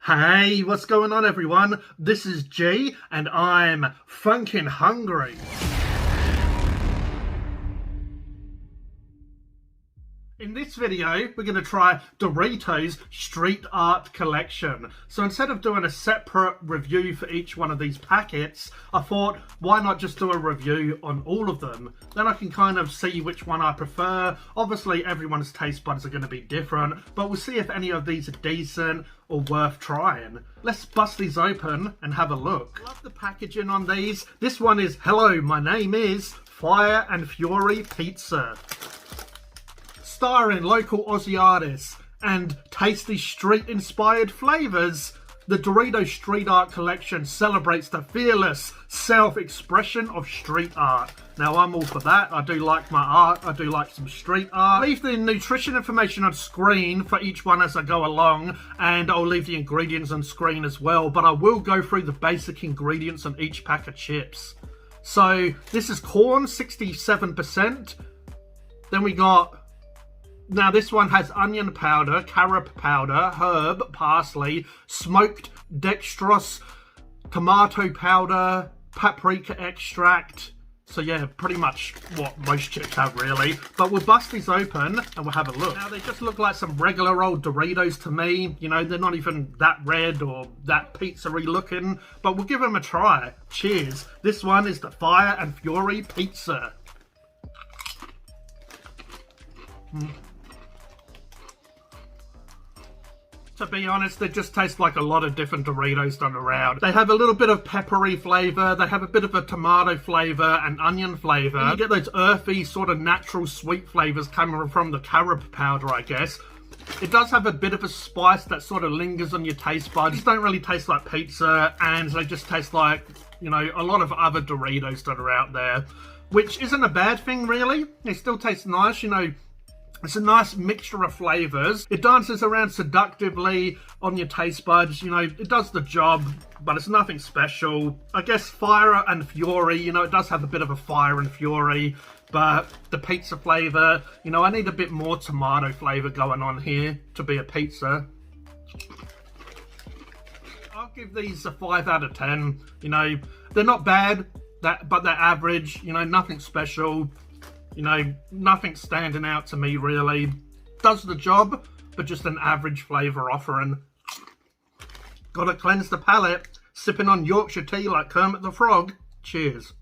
Hey, what's going on everyone? This is G and I'm funkin' hungry. In this video, we're going to try Doritos Street Art Collection. So instead of doing a separate review for each one of these packets, I thought, why not just do a review on all of them? Then I can kind of see which one I prefer. Obviously, everyone's taste buds are going to be different, but we'll see if any of these are decent or worth trying. Let's bust these open and have a look. Love the packaging on these. This one is, hello, my name is Fire and Fury Pizza. Starring local Aussie artists and tasty street-inspired flavours, the Doritos Street Art Collection celebrates the fearless self-expression of street art. Now, I'm all for that. I do like my art. I do like some street art. Leave the nutrition information on screen for each one as I go along, and I'll leave the ingredients on screen as well, but I will go through the basic ingredients on each pack of chips. So, this is corn, 67%. Then we got... Now this one has onion powder, carob powder, herb, parsley, smoked dextrose, tomato powder, paprika extract. So yeah, pretty much what most chips have really. But we'll bust these open and we'll have a look. Now they just look like some regular old Doritos to me. You know, they're not even that red or that pizza-y looking. But we'll give them a try. Cheers. This one is the Fire and Fury Pizza. To be honest, they just taste like a lot of different Doritos done around. They have a little bit of peppery flavour, they have a bit of a tomato flavour and onion flavour. And you get those earthy, sort of natural sweet flavours coming from the carob powder, I guess. It does have a bit of a spice that sort of lingers on your taste buds. These don't really taste like pizza, and they just taste like, you know, a lot of other Doritos that are out there. Which isn't a bad thing, really. They still taste nice, you know. It's a nice mixture of flavours. It dances around seductively on your taste buds. You know, it does the job, but it's nothing special. I guess Fire and Fury, you know, it does have a bit of a fire and fury, but the pizza flavour, you know, I need a bit more tomato flavour going on here to be a pizza. I'll give these a 5 out of 10. You know, they're not bad, but they're average. You know, nothing special. You know, nothing standing out to me, really. Does the job, but just an average flavour offering. Gotta cleanse the palate. Sipping on Yorkshire tea like Kermit the Frog. Cheers.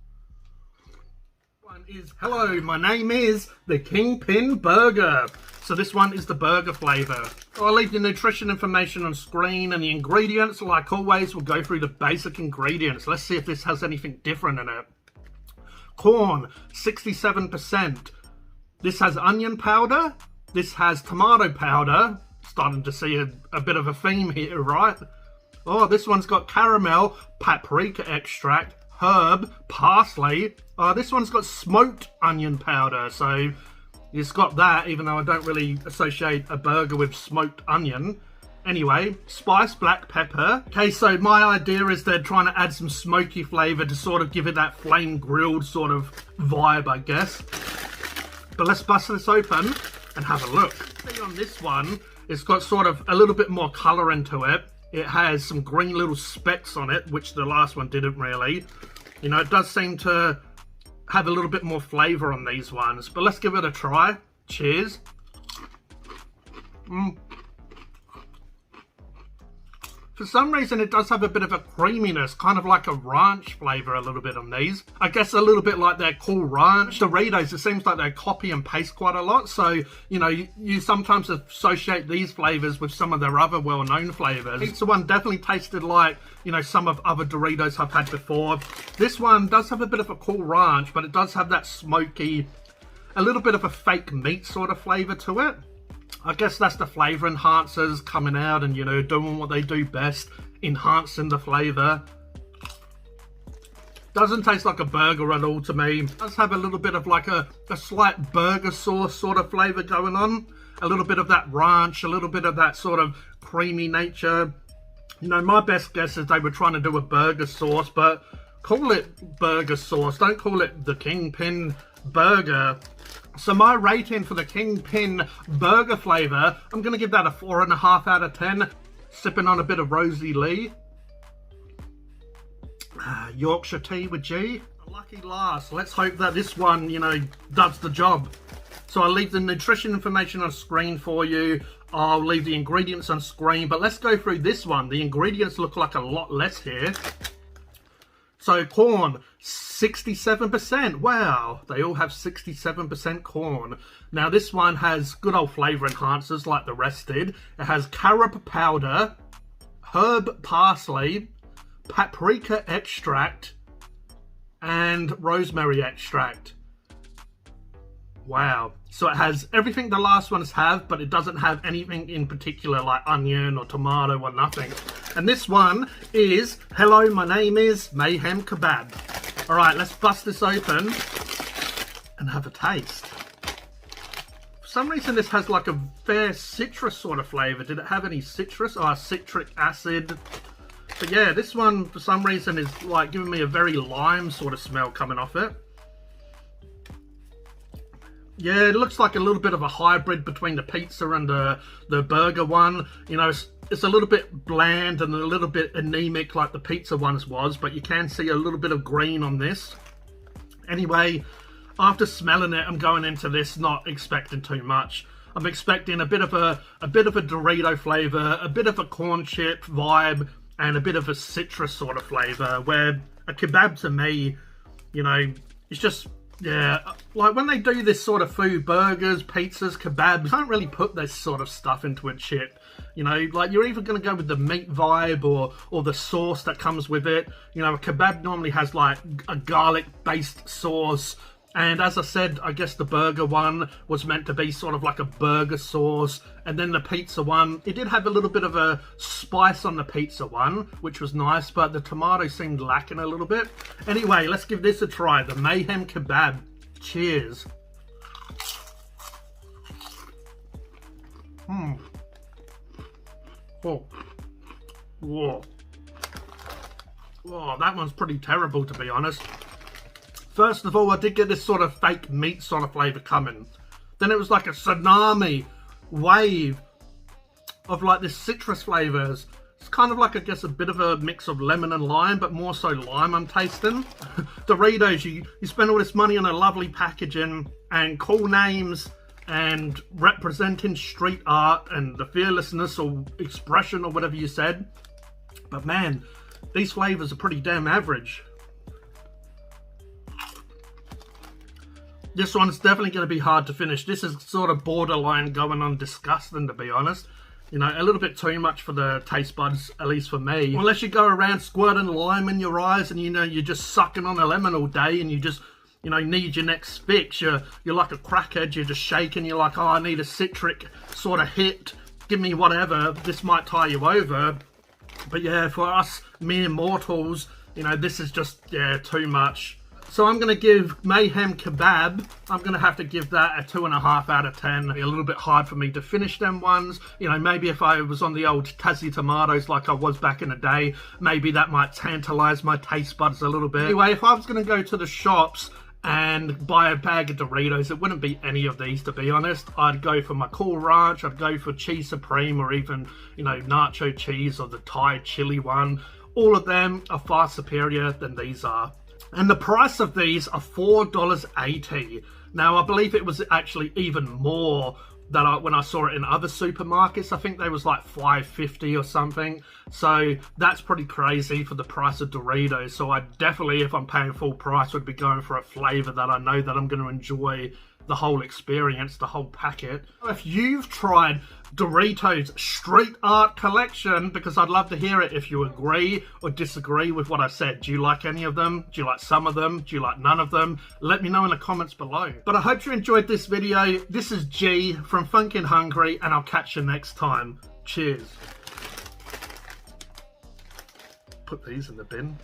One is, hello, my name is the Kingpin Burger. So this one is the burger flavour. I'll leave the nutrition information on screen, and the ingredients, like always, we'll go through the basic ingredients. Let's see if this has anything different in it. Corn, 67%. This has onion powder. This has tomato powder. Starting to see a bit of a theme here, right? Oh, this one's got caramel, paprika extract, herb, parsley. This one's got smoked onion powder. So it's got that, even though I don't really associate a burger with smoked onion. Anyway, spiced black pepper. Okay, so my idea is they're trying to add some smoky flavour to sort of give it that flame grilled sort of vibe, I guess. But let's bust this open and have a look. See, on this one, it's got sort of a little bit more colour into it. It has some green little specks on it, which the last one didn't really. You know, it does seem to have a little bit more flavour on these ones. But let's give it a try. Cheers. For some reason, it does have a bit of a creaminess, kind of like a ranch flavour a little bit on these. I guess a little bit like their Cool Ranch Doritos. It seems like they copy and paste quite a lot. So, you know, you sometimes associate these flavours with some of their other well-known flavours. Pizza one definitely tasted like, you know, some of other Doritos I've had before. This one does have a bit of a Cool Ranch, but it does have that smoky, a little bit of a fake meat sort of flavour to it. I guess that's the flavour enhancers coming out and, you know, doing what they do best, enhancing the flavour. Doesn't taste like a burger at all to me. It does have a little bit of like a slight burger sauce sort of flavour going on. A little bit of that ranch, a little bit of that sort of creamy nature. You know, my best guess is they were trying to do a burger sauce, but call it burger sauce. Don't call it the Kingpin Burger. So my rating for the Kingpin Burger flavour, I'm going to give that a 4.5 out of 10. Sipping on a bit of Rosie Lee. Yorkshire tea with G. Lucky last. Let's hope that this one, you know, does the job. So I'll leave the nutrition information on screen for you. I'll leave the ingredients on screen, but let's go through this one. The ingredients look like a lot less here. So corn, 67%. Wow, they all have 67% corn. Now this one has good old flavour enhancers like the rest did. It has carob powder, herb parsley, paprika extract, and rosemary extract. Wow. So it has everything the last ones have, but it doesn't have anything in particular like onion or tomato or nothing. And this one is, hello, my name is Mayhem Kebab. All right, let's bust this open and have a taste. For some reason, this has like a fair citrus sort of flavour. Did it have any citrus? Oh, citric acid. But yeah, this one, for some reason, is like giving me a very lime sort of smell coming off it. Yeah, it looks like a little bit of a hybrid between the pizza and the burger one. You know, it's a little bit bland and a little bit anemic like the pizza ones was, but you can see a little bit of green on this. Anyway, after smelling it, I'm going into this not expecting too much. I'm expecting a bit of a Dorito flavour, a bit of a corn chip vibe, and a bit of a citrus sort of flavour, where a kebab to me, you know, it's just... yeah, like when they do this sort of food, burgers, pizzas, kebabs, you can't really put this sort of stuff into a chip. You know, like you're either going to go with the meat vibe or the sauce that comes with it. You know, a kebab normally has like a garlic-based sauce. And as I said, I guess the burger one was meant to be sort of like a burger sauce. And then the pizza one, it did have a little bit of a spice on the pizza one, which was nice, but the tomato seemed lacking a little bit. Anyway, let's give this a try. The Mayhem Kebab. Cheers. Oh. Whoa. Whoa, that one's pretty terrible, to be honest. First of all, I did get this sort of fake meat sort of flavour coming. Then it was like a tsunami wave of like this citrus flavours. It's kind of like, I guess, a bit of a mix of lemon and lime, but more so lime I'm tasting. Doritos, you spend all this money on a lovely packaging and cool names and representing street art and the fearlessness or expression or whatever you said. But man, these flavours are pretty damn average. This one's definitely going to be hard to finish. This is sort of borderline going on disgusting, to be honest. You know, a little bit too much for the taste buds, at least for me. Unless you go around squirting lime in your eyes and, you know, you're just sucking on a lemon all day and you just, you know, need your next fix. You're like a crackhead. You're just shaking. You're like, oh, I need a citric sort of hit. Give me whatever. This might tie you over. But yeah, for us mere mortals, you know, this is just, yeah, too much. So I'm going to give Mayhem Kebab, I'm going to have to give that a 2.5 out of 10. A little bit hard for me to finish them ones. You know, maybe if I was on the old Tassie tomatoes like I was back in the day, maybe that might tantalise my taste buds a little bit. Anyway, if I was going to go to the shops and buy a bag of Doritos, it wouldn't be any of these, to be honest. I'd go for my Cool Ranch, I'd go for Cheese Supreme, or even, you know, nacho cheese or the Thai chili one. All of them are far superior than these are. And the price of these are $4.80. Now, I believe it was actually even more than when I saw it in other supermarkets. I think they was like $5.50 or something. So that's pretty crazy for the price of Doritos. So I definitely, if I'm paying full price, would be going for a flavour that I know that I'm going to enjoy the whole experience, the whole packet. If you've tried Doritos Street Art Collection, because I'd love to hear it if you agree or disagree with what I said. Do you like any of them? Do you like some of them? Do you like none of them? Let me know in the comments below. But I hope you enjoyed this video. This is G from Funkin' Hungry, and I'll catch you next time. Cheers. Put these in the bin.